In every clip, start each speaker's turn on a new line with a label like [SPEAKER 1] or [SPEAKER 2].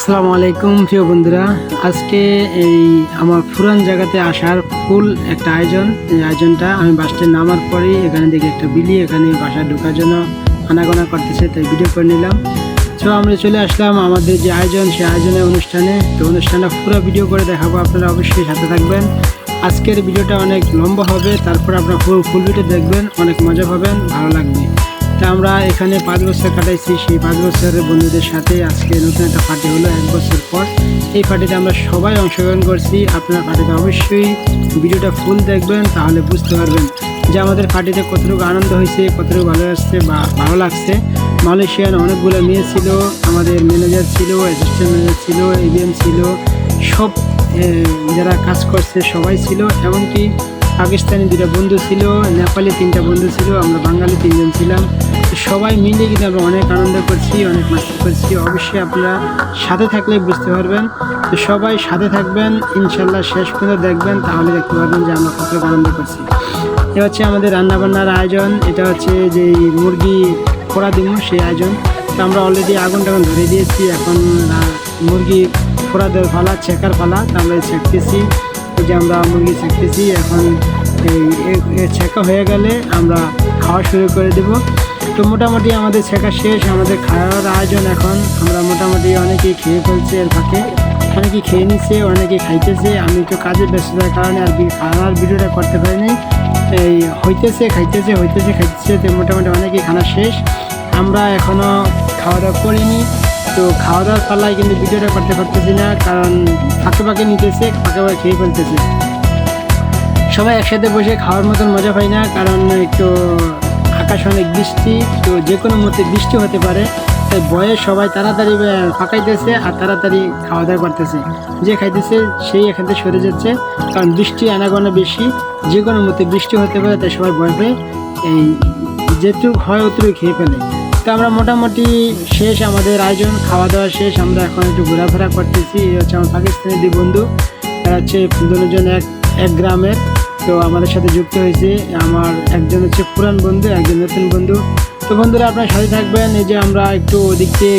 [SPEAKER 1] আসসালামু আলাইকুম প্রিয় বন্ধুরা, আজকে এই আমার পুরান জায়গাতে আসার ফুল একটা আয়োজন। এই আয়োজনটা আমি বাসে নামার পরেই এখানে দেখি একটা বিলি এখানে বাসায় ঢোকার জন্য আনাগোনা করতেছে, তাই ভিডিও করে নিলাম। তো আমরা চলে আসলাম আমাদের যে আয়োজন, সেই আয়োজনের অনুষ্ঠানে। তো অনুষ্ঠানটা পুরো ভিডিও করে দেখাবো, আপনারা অবশ্যই সাথে থাকবেন। আজকের ভিডিওটা অনেক লম্বা হবে, তারপর আপনারা ফুল ভিডিও দেখবেন, অনেক মজা পাবেন, ভালো লাগবে। তা আমরা এখানে 5 বছর কাটাইছি, সেই 5 বছরের বন্ধুদের সাথে আজকে নতুন একটা পার্টি হলো 1 বছর পর। এই পার্টিতে আমরা সবাই অংশগ্রহণ করছি। আপনার পার্টিতে অবশ্যই ভিডিওটা ফুল দেখবেন, তাহলে বুঝতে পারবেন যে আমাদের পার্টিতে কতটুকু আনন্দ হয়েছে, কতটুকু ভালো আসছে বা ভালো লাগছে। মালয়েশিয়ান অনেকগুলো মেয়ে ছিল, আমাদের ম্যানেজার ছিল, অ্যাসিস্ট্যান্ট ম্যানেজার ছিল, এবিএম ছিল, সব যারা কাজ করছে সবাই ছিল। এমনকি পাকিস্তানি 2টা বন্ধু ছিল, নেপালি 3টা বন্ধু ছিল, আমরা বাঙালি 3 জন ছিলাম। সবাই মিলে কিন্তু আমরা অনেক আনন্দ করছি, অনেক মাস্তি করছি। অবশ্যই আপনারা সাথে থাকলে বুঝতে পারবেন। তো সবাই সাথে থাকবেন, ইনশাল্লাহ শেষ পর্যন্ত দেখবেন, তাহলে দেখতে পারবেন যে আমরা কতটুকু আনন্দ করছি। এটা হচ্ছে আমাদের রান্নাবান্নার আয়োজন। এটা হচ্ছে যে মুরগি পোড়া দিব সেই আয়োজন। তো আমরা অলরেডি আগুন টাগুন ধরে দিয়েছি, এখন মুরগি পোড়া দেওয়ার পালা, ছেঁকার পালা। তো আমরা ছেঁকতেছি, যে আমরা মুরগি ছেঁকতেছি। এখন এই ছেঁকা হয়ে গেলে আমরা খাওয়া শুরু করে দেব। তো মোটামুটি আমাদের ছেঁকা শেষ, আমাদের খাওয়ার আয়োজন। এখন আমরা মোটামুটি অনেকেই খেয়ে ফেলছে, এর ফাঁকে অনেকেই খেয়ে নিচ্ছে, অনেকেই খাইতেছে। আমি একটু কাজের ব্যস্ততার কারণে আর খাওয়ার ভিডিওটা করতে পারিনি। এই খাইতেছে। তো মোটামুটি অনেকেই খানা শেষ, আমরা এখনও খাওয়া দাওয়া করিনি। তো খাওয়া দাওয়ার পাল্লায় কিন্তু ভিডিওটা করতে পারতেছি না, কারণ ফাঁকে নিতেছে, ফাঁকে খেয়ে ফেলতেছে। সবাই একসাথে বসে খাওয়ার মতন মজা পাই না, কারণ একটু আকাশ অনেক বৃষ্টি, তো যে কোনো মুহূর্তে বৃষ্টি হতে পারে। তাই ভয়ে সবাই তাড়াতাড়ি ফাঁকাইতেছে আর তাড়াতাড়ি খাওয়া দাওয়া করতেছে। যে খাইতেছে সেই এখান থেকে সরে যাচ্ছে, কারণ বৃষ্টি আনাগোনা বেশি, যে কোনো মুহূর্তে বৃষ্টি হতে পারে। তাই সবাই ভয় পেয়ে এই যেটুকু হয় অতটুকু খেয়ে ফেলে। তো আমরা মোটামুটি শেষ, আমাদের আয়োজন, খাওয়া দাওয়া শেষ। আমরা এখন একটু ঘোরাফেরা করতেছি। এই হচ্ছে আমার পাকিস্তানি 2 বন্ধু, তারা হচ্ছে দুজন এক গ্রামের। তো আমাদের সাথে যুক্ত হয়েছে। আমার একজন হচ্ছে পুরান বন্ধু, একজন নতুন বন্ধু। তো বন্ধুরা আপনার সাথে থাকবেন। এই যে আমরা একটু ওদিক থেকে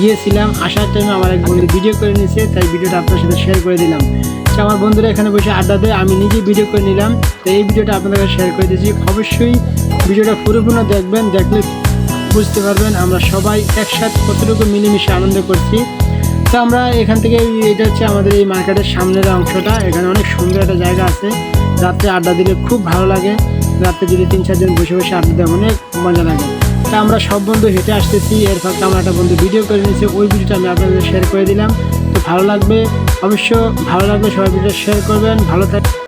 [SPEAKER 1] গিয়েছিলাম, আসার টাইমে আমার এক বন্ধু ভিডিও করে নিয়েছে, তাই ভিডিওটা আপনার সাথে শেয়ার করে দিলাম। তো আমার বন্ধুরা এখানে বসে আড্ডা দেয়, আমি নিজেই ভিডিও করে নিলাম। তো এই ভিডিওটা আপনাদের শেয়ার করে দিয়েছি। অবশ্যই ভিডিওটা পুরোপুরি দেখবেন, দেখলে বুঝতে পারবেন আমরা সবাই একসাথে কতটুকু মিলেমিশে আনন্দ করছি। তো আমরা এখান থেকে, এটা হচ্ছে আমাদের এই মার্কেটের সামনের অংশটা। এখানে অনেক সুন্দর একটা জায়গা আছে, রাত্রে আড্ডা দিলে খুব ভালো লাগে। রাত্রে যদি 3-4 জন বসে আড্ডা দেয় অনেক মজা লাগে। তা আমরা সব বন্ধু হেঁটে আসতেছি, এর ফাঁকে আমার একটা বন্ধু ভিডিও করে নিয়েছে, ওই ভিডিওটা আমি আপনাদের শেয়ার করে দিলাম। তো ভালো লাগবে, অবশ্য ভালো লাগবে, সবাই ভিডিও শেয়ার করবেন। ভালো থাকবে।